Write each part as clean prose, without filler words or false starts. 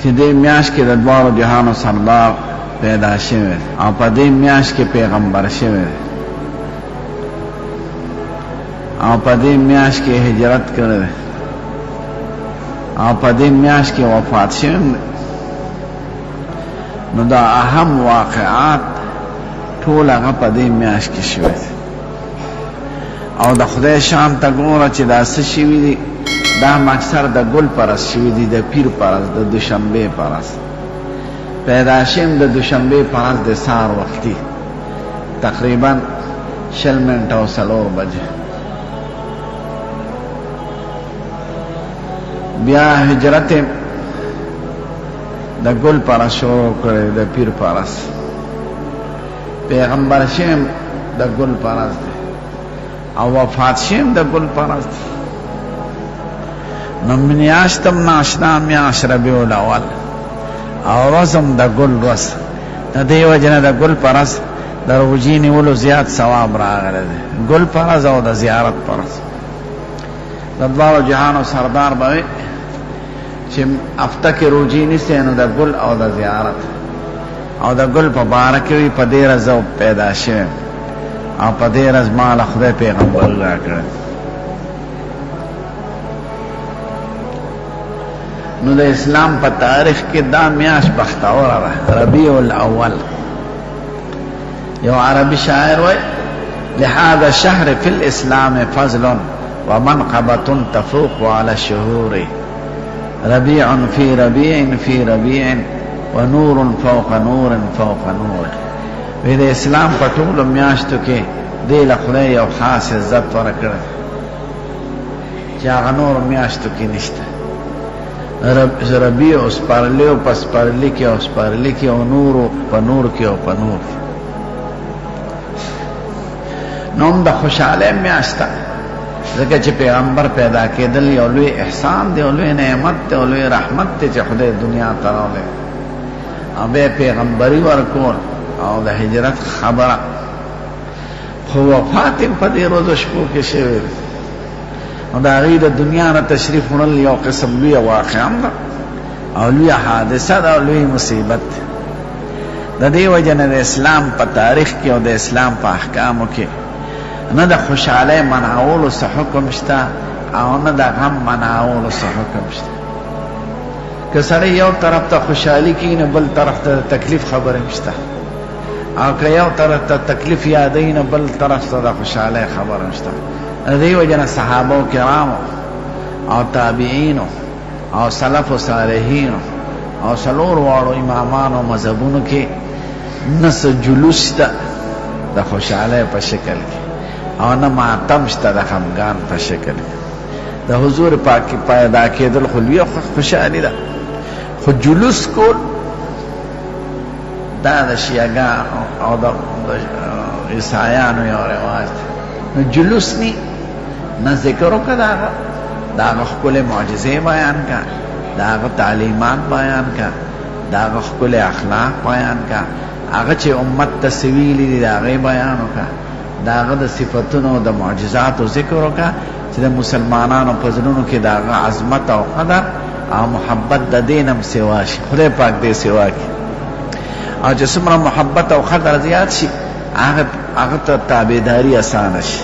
چې دې میاشت کې د دواړو جهانو سردار پیدا شوی او په دې میاشت کې پیغمبر شوی او په دې میاشت کې هجرت کړی او په دې میاشت کې وفات شوی. نو دا اهم واقعات ټول هغه په دې میاشت کې شوی او د خدای شان ته ګوره چې دا څه شوي دي. دا مکثر د ګل پرست شوي دي، د پیر پرست، د دوشنبې پرست. پیدا شویم د دوشنبې پرست د سهار وختي تقریبا 20 منټه او 4 بجې. بیا هجرت د ګل پرست شروع کړی، د پیر پرست. پیغمبر شویم د ګل پرست دی او وفات شویم د ګل پرست دی. نو میاشتم ناشنا میاشت ربیع الاول او ورځم د ګل ورځ. د دې وجې نه د ګل پرست د روژې نیولو زیات ثواب راغلی دی. ګل پرست او د زیارت پرست د دواړو جهانو سردار به وي چې هفته کې روژې نیسي، نو د ګل او د زیارت او د ګل په باره کې وي په دې ورځ پیدا شوی او په دې ورځ ما له خدای پیغمبر راکړی. نو د اسلام په تاریخ کې دا میاشت بختوره ده، ربیع الاول. یو عربي شاعر وای لهذا الشهر في الاسلام فضل ومنقبة تفوق على الشهور، ربيع في ربيع في ربيع ونور فوق نور فوق نور. وی د اسلام په ټولو میاشتو کې دې له خدای یو خاص عزت ورکړی چې هغه نور میاشتو کې نشته. ربیع سپرلی او په سپرلی کې او سپرلی کې او نور په نور کې او په نور. نوم د خوشحالی میاشت ده، ځکه چې پیغمبر پیدا کېدل یو لوی احسان دی او لوی نعمت دی او لوی رحمت دی چې خدای دنیا ته راولی او بیا پیغمبري ورکول او د هجرت خبره. خو وفات یې په دې ورځو شپو کې شوی دی او د هغې د دنیا نه تشریف وړل یو قسم لویه واقعه ده او لویه حادثه ده او لوی مصیبت دی. د دې وجه نه د اسلام په تاریخ کې او د اسلام په احکامو کې نه د خوشحالی منعولو څه حکم شته او نه د غم منعولو څه حکم شته. که سړی یو طرف ته خوشحالي کوي نو بل طرف ته تکلیف خبره نشته، او که یو طرف ته تکلیف یادوي نو بل طرف ته د خوشحالۍ خبره نشته. د دې وجه نه صحابه کرامو او تابعینو او سلف و صالحینو او څلور واړو امامانو مذهبونو کې نه څه جلوس شته د خوشحالۍ په شکل کې او نه ماتم شته د خفګان په شکل کې. د حضور پاک پیدا کېدل خو لویه خوشحالي ده، خو جلوس کول دا د شیعګانو او د عیسایانو یو رواج دی. نو جلوس نی نه ذکر وکړه د هغه ښکلې معجزې بیان کړه، د هغه تعلیمات بیان کړه، د هغه ښکلې اخلاق بیان کړه، هغه چې امت ته څه ویلي دي د هغې بیان وکړه، د هغه د صفتونو د معجزاتو ذکر وکړه چې د مسلمانانو په زړونو کې د هغه عظمت او قدر او محبت د دې نه هم سوا شي. خدای پاک دې سوا کړي او چې څومره محبت او قدر زیات شي هغه ته تابعداري اسانه شي.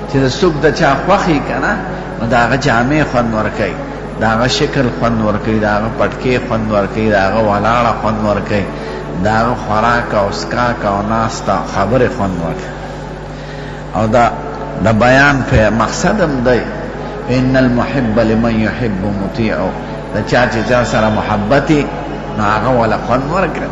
چې د څوک د چا خوښي که نه نو د هغه جامې خوند ورکوي، د هغه شکل خوند ورکوي، د هغه پټکې خوند ورکوي، د هغه ولاړه خوند ورکوي، د هغه خوراک او څښاک او ناسته خبرې خوند ورکوي. او د بیان په مقصد هم دی ان المحب لمن يحب مطیع. د چا چې چا سره محبت نو هغه وله خوند ورکړي.